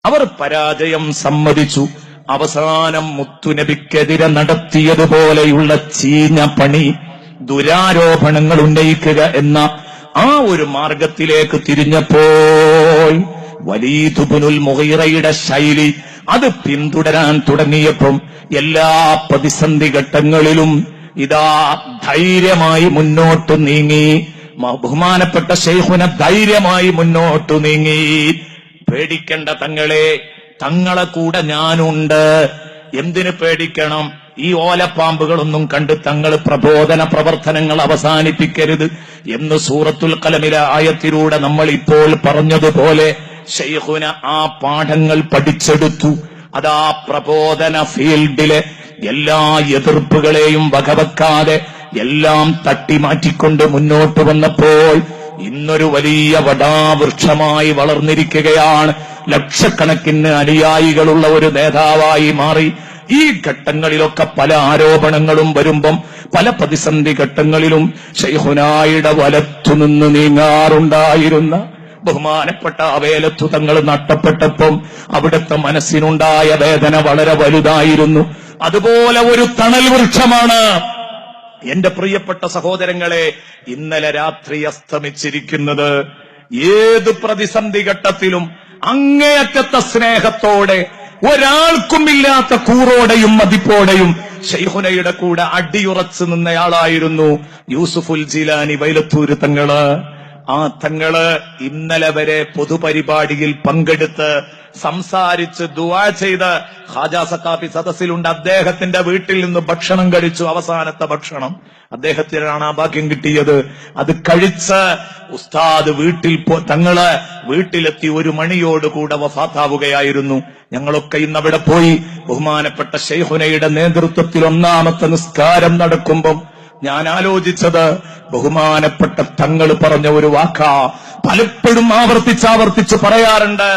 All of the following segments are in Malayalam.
അവർ പരാജയം സമ്മതിച്ചു. അവസാനം മുത്തുനബിക്കെതിരെ നടത്തിയതുപോലെയുള്ള ചീഞ്ഞ പണി, ദുരാരോപണങ്ങൾ ഉന്നയിക്കുക എന്ന ആ ഒരു മാർഗത്തിലേക്ക് തിരിഞ്ഞപ്പോൾ വലീദ് ഇബ്നുൽ മുഗീറയുടെ ശൈലി അത് പിന്തുടരാൻ തുടങ്ങിയപ്പം എല്ലാ പ്രതിസന്ധി ഘട്ടങ്ങളിലും ഇതാ ധൈര്യമായി മുന്നോട്ടു നീങ്ങി. ബഹുമാനപ്പെട്ട ശൈഖുന ധൈര്യമായി മുന്നോട്ടു നീങ്ങി. പേടിക്കണ്ട തങ്ങളെ, തങ്ങളെ കൂടെ ഞാനുണ്ട്. എന്തിനു പേടിക്കണം? ഈ ഓലപ്പാമ്പുകളൊന്നും കണ്ട് തങ്ങൾ പ്രബോധന പ്രവർത്തനങ്ങൾ അവസാനിപ്പിക്കരുത് എന്ന് സൂറത്തുൽ ഖലമിലെ ആയത്തിലൂടെ നമ്മൾ ഇപ്പോൾ പറഞ്ഞതുപോലെ ശൈഖുന ആ പാഠങ്ങൾ പഠിച്ചെടുത്തു. അതാ പ്രബോധന ഫീൽഡിലെ എല്ലാ എതിർപ്പുകളെയും വകവെക്കാതെ എല്ലാം തട്ടിമാറ്റിക്കൊണ്ട് മുന്നോട്ട് വന്നപ്പോൾ ഇന്നൊരു വലിയ വടാവൃക്ഷമായി വളർന്നിരിക്കുകയാണ്. ലക്ഷക്കണക്കിന് അനുയായികളുള്ള ഒരു നേതാവായി മാറി. ഈ ഘട്ടങ്ങളിലൊക്കെ പല ആരോപണങ്ങളും വരുമ്പം, പല പ്രതിസന്ധി ഘട്ടങ്ങളിലും ശൈഖുനായുടെ വലത്തുനിന്ന് നീങ്ങാറുണ്ടായിരുന്ന ബഹുമാനപ്പെട്ട അവേലത്തു തങ്ങൾ നഷ്ടപ്പെട്ടപ്പം അവിടുത്തെ മനസ്സിനുണ്ടായ വേദന വളരെ വലുതായിരുന്നു. അതുപോലെ ഒരു തണൽ വൃക്ഷമാണ് എന്റെ പ്രിയപ്പെട്ട സഹോദരങ്ങളെ ഇന്നലെ രാത്രി അസ്തമിച്ചിരിക്കുന്നത്. ഏത് പ്രതിസന്ധി ഘട്ടത്തിലും അങ്ങേയറ്റത്തെ സ്നേഹത്തോടെ, ഒരാൾക്കുമില്ലാത്ത കൂറോടെയും മതിപ്പോടെയും ശൈഖുനയുടെ കൂടെ അടിയുറച്ചു നിന്നയാളായിരുന്നു യൂസുഫുൽ ജീലാനി വൈലത്തൂര് തങ്ങള്. ആ തങ്ങള് ഇന്നലെ വരെ പൊതുപരിപാടിയിൽ പങ്കെടുത്ത് സംസാരിച്ച് ദുആ ചെയ്ത് ഖാജാ സഖാഫി സദസ്സിലുണ്ട്. അദ്ദേഹത്തിന്റെ വീട്ടിൽ നിന്ന് ഭക്ഷണം കഴിച്ചു. അവസാനത്തെ ഭക്ഷണം അദ്ദേഹത്തിനാണ് ആ ഭാഗ്യം കിട്ടിയത്. അത് കഴിച്ച് ഉസ്താദ് തങ്ങള് വീട്ടിലെത്തി 1 മണിയോടുകൂടെ വഫാത്താവുകയായിരുന്നു. ഞങ്ങളൊക്കെ ഇന്ന് അവിടെ പോയി ബഹുമാനപ്പെട്ട ശൈഖുനയുടെ നേതൃത്വത്തിൽ 1ാമത്തെ നിസ്കാരം നടക്കുമ്പം ഞാൻ ആലോചിച്ചത്, ബഹുമാനപ്പെട്ട തങ്ങൾ പറഞ്ഞ ഒരു വാക്കാ. പലപ്പോഴും ആവർത്തിച്ച് പറയാറുണ്ട്.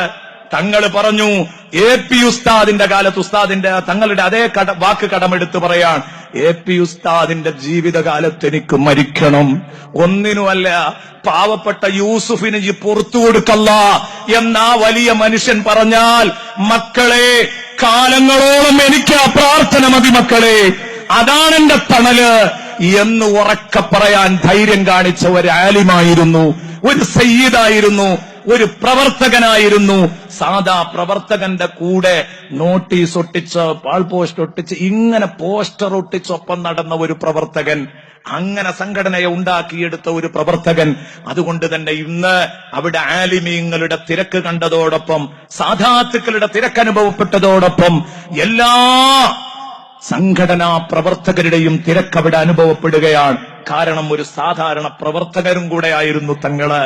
തങ്ങൾ പറഞ്ഞു, AP ഉസ്താദിന്റെ കാലത്ത് തങ്ങളുടെ അതേ വാക്ക് കടമെടുത്ത് പറയാൻ, AP ഉസ്താദിന്റെ ജീവിതകാലത്ത് എനിക്ക് മരിക്കണം, ഒന്നിനുമല്ല പാവപ്പെട്ട യൂസുഫിന് പുറത്തു കൊടുക്കല്ല എന്നാ വലിയ മനുഷ്യൻ പറഞ്ഞാൽ, മക്കളെ കാലങ്ങളോളം എനിക്ക് ആ പ്രാർത്ഥന മതി മക്കളെ, അതാണ് എന്റെ തണല് എന്ന് ഉറക്കെ പറയാൻ ധൈര്യം കാണിച്ച ഒരു ആലിമായിരുന്നു, ഒരു സയ്യിദായിരുന്നു, ഒരു പ്രവർത്തകനായിരുന്നു. സാധാ പ്രവർത്തകന്റെ കൂടെ നോട്ടീസ് ഒട്ടിച്ച്, പാൾ പോസ്റ്റ് ഒട്ടിച്ച്, ഇങ്ങനെ പോസ്റ്റർ ഒട്ടിച്ചൊപ്പം നടന്ന ഒരു പ്രവർത്തകൻ, അങ്ങനെ സംഘടനയെ ഉണ്ടാക്കിയെടുത്ത ഒരു പ്രവർത്തകൻ. അതുകൊണ്ട് തന്നെ ഇന്ന് അവിടെ ആലിമീങ്ങളുടെ തിരക്ക് കണ്ടതോടൊപ്പം, സാധാത്തുക്കളുടെ തിരക്കനുഭവപ്പെട്ടതോടൊപ്പം എല്ലാ സംഘടനാ പ്രവർത്തകരുടെയും തിരക്കവിടെ അനുഭവപ്പെടുകയാണ്. കാരണം ഒരു സാധാരണ പ്രവർത്തകരും കൂടെ ആയിരുന്നു തങ്ങള്.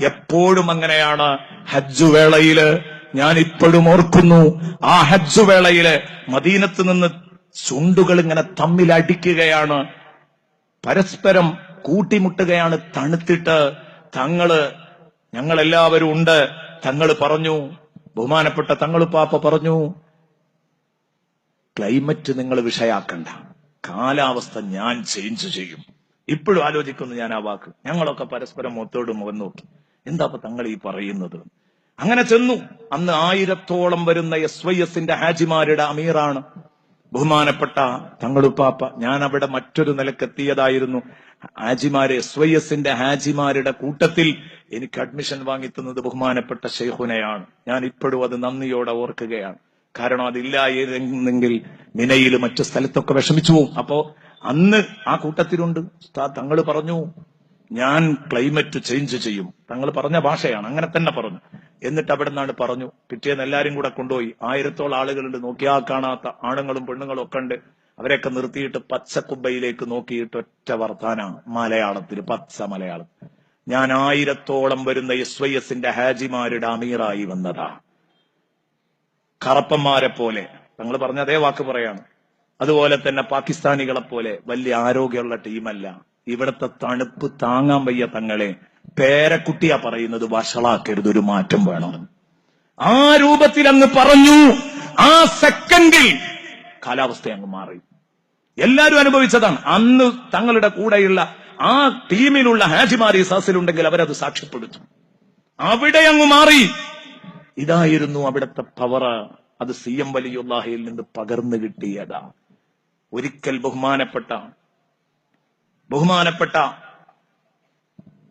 എപ്പോഴും അങ്ങനെയാണ്. ഹജ്ജ് വേളയില് ഞാൻ ഇപ്പോഴും ഓർക്കുന്നു, ആ ഹജ്ജ് വേളയില് മദീനത്ത് നിന്ന് ചുണ്ടുകൾ ഇങ്ങനെ തമ്മിലടിക്കുകയാണ്, പരസ്പരം കൂട്ടിമുട്ടുകയാണ് തണുത്തിട്ട്. ഞങ്ങളെല്ലാവരും ഉണ്ട്. തങ്ങൾ പറഞ്ഞു, ബഹുമാനപ്പെട്ട തങ്ങളുപ്പാപ്പ പറഞ്ഞു, ക്ലൈമറ്റ് നിങ്ങൾ വിഷയാക്കണ്ട, കാലാവസ്ഥ ഞാൻ ചേഞ്ച് ചെയ്യും. ഇപ്പോഴും ആലോചിക്കുന്നു ഞാൻ ആ വാക്ക്. ഞങ്ങളൊക്കെ പരസ്പരം മുഖത്തോട് മുഖം നോക്കി, എന്താ തങ്ങൾ ഈ പറയുന്നത്? അങ്ങനെ ചെന്നു. അന്ന് 1000ഓളം വരുന്ന SYSന്റെ ഹാജിമാരുടെ അമീറാണ് ബഹുമാനപ്പെട്ട തങ്ങളുപ്പാപ്പ. ഞാൻ അവിടെ മറ്റൊരു നിലക്കെത്തിയതായിരുന്നു. ഹാജിമാര്, SYSന്റെ ഹാജിമാരുടെ കൂട്ടത്തിൽ എനിക്ക് അഡ്മിഷൻ വാങ്ങിത്തുന്നത് ബഹുമാനപ്പെട്ട ശൈഖുനയാണ്. ഞാൻ ഇപ്പോഴും അത് നന്ദിയോടെ ഓർക്കുകയാണ്. കാരണം അതില്ലായിരുന്നെങ്കിൽ മിനയിൽ മറ്റു സ്ഥലത്തൊക്കെ വിഷമിച്ചു പോവും. അപ്പോ അന്ന് ആ കൂട്ടത്തിലുണ്ട്. തങ്ങൾ പറഞ്ഞു, ഞാൻ ക്ലൈമറ്റ് ചേഞ്ച് ചെയ്യും. തങ്ങൾ പറഞ്ഞ ഭാഷയാണ്, അങ്ങനെ തന്നെ പറഞ്ഞു. എന്നിട്ട് അവിടെ നിന്നാണ് പറഞ്ഞു. പിറ്റേന്ന് എല്ലാരും കൂടെ കൊണ്ടുപോയി. 1000ഓളം ആളുകളുണ്ട്, നോക്കിയാൽ കാണാത്ത ആണുങ്ങളും പെണ്ണുങ്ങളും ഒക്കെ ഉണ്ട്. അവരെയൊക്കെ നിർത്തിയിട്ട് പച്ചക്കുബയിലേക്ക് നോക്കിയിട്ട് ഒറ്റ വർത്താന മലയാളത്തിൽ, പച്ച മലയാളം, ഞാൻ 1000ഓളം വരുന്ന SYSന്റെ ഹാജിമാരുടെ അമീറായി വന്നതാ. കറപ്പന്മാരെ പോലെ, തങ്ങൾ പറഞ്ഞ അതേ വാക്ക് പറയാണ്. അതുപോലെ തന്നെ പാകിസ്ഥാനികളെ പോലെ വലിയ ആരോഗ്യമുള്ള ടീമല്ല. ഇവിടത്തെ തണുപ്പ് താങ്ങാൻ വയ്യ തങ്ങളെ. പേരക്കുട്ടിയാ പറയുന്നത്, വഷളാക്കരുത്, ഒരു മാറ്റം വേണം. ആ രൂപത്തിൽ അങ്ങ് പറഞ്ഞു. ആ സെക്കൻഡിൽ കാലാവസ്ഥ അങ്ങ് മാറി. എല്ലാരും അനുഭവിച്ചതാണ്. അന്ന് തങ്ങളുടെ കൂടെയുള്ള ആ ടീമിലുള്ള ഹാജിമാർ ഈ സദസ്സിലുണ്ടെങ്കിൽ അവരത് സാക്ഷ്യപ്പെടുത്തും. അവിടെ അങ്ങ് മാറി. ഇതായിരുന്നു അവിടുത്തെ പവർ. അത് CM വലിയുല്ലാഹിയിൽ നിന്ന് പകർന്നു കിട്ടിയതാ. ഒരിക്കൽ ബഹുമാനപ്പെട്ട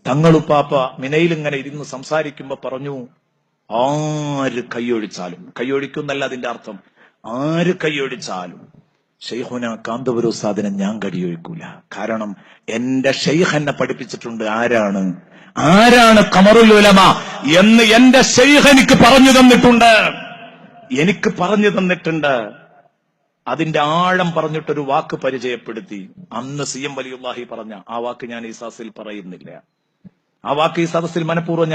തങ്ങളുപ്പാപ്പ മിനയിൽ ഇങ്ങനെ ഇരുന്ന് സംസാരിക്കുമ്പോ പറഞ്ഞു, ആര് കൈയൊഴിച്ചാലും, കൈയൊഴിക്കുന്നല്ല അതിന്റെ അർത്ഥം, ആര് കൈയൊഴിച്ചാലും ഷെയ്ഖുന കാന്തപുര ഉസ്താദിനെ ഞാൻ കൈയൊഴിക്കൂല. കാരണം എന്റെ ഷെയ്ഖ് എന്നെ പഠിപ്പിച്ചിട്ടുണ്ട് ആരാണ് ഖമറുൽ ഉലമ എന്ന് എന്റെ ഷെയ്ഖ് എനിക്ക് പറഞ്ഞു തന്നിട്ടുണ്ട്. അതിന്റെ ആഴം പറഞ്ഞിട്ടൊരു വാക്ക് പരിചയപ്പെടുത്തി. അന്ന് CM വലിയുല്ലാഹി പറഞ്ഞ ആ വാക്ക് ഞാൻ ഈ സദസ്സിൽ പറയുന്നില്ല. ആ വാക്ക് ഈ സദസ്സിൽ മനഃപൂർവ്വം